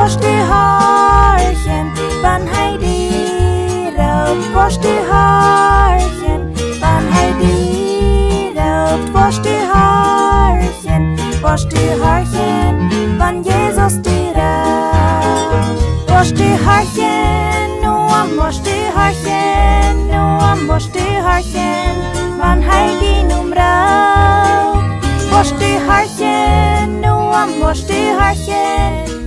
Borst i harken, van hij die roopt. Borst i harken, van hij die roopt. Borst i harken, van Jezus die roopt. Borst i harken, Noah borst i harken, Noah borst i harken, van hij die noem roopt. Borst i harken, Noah borst i harken.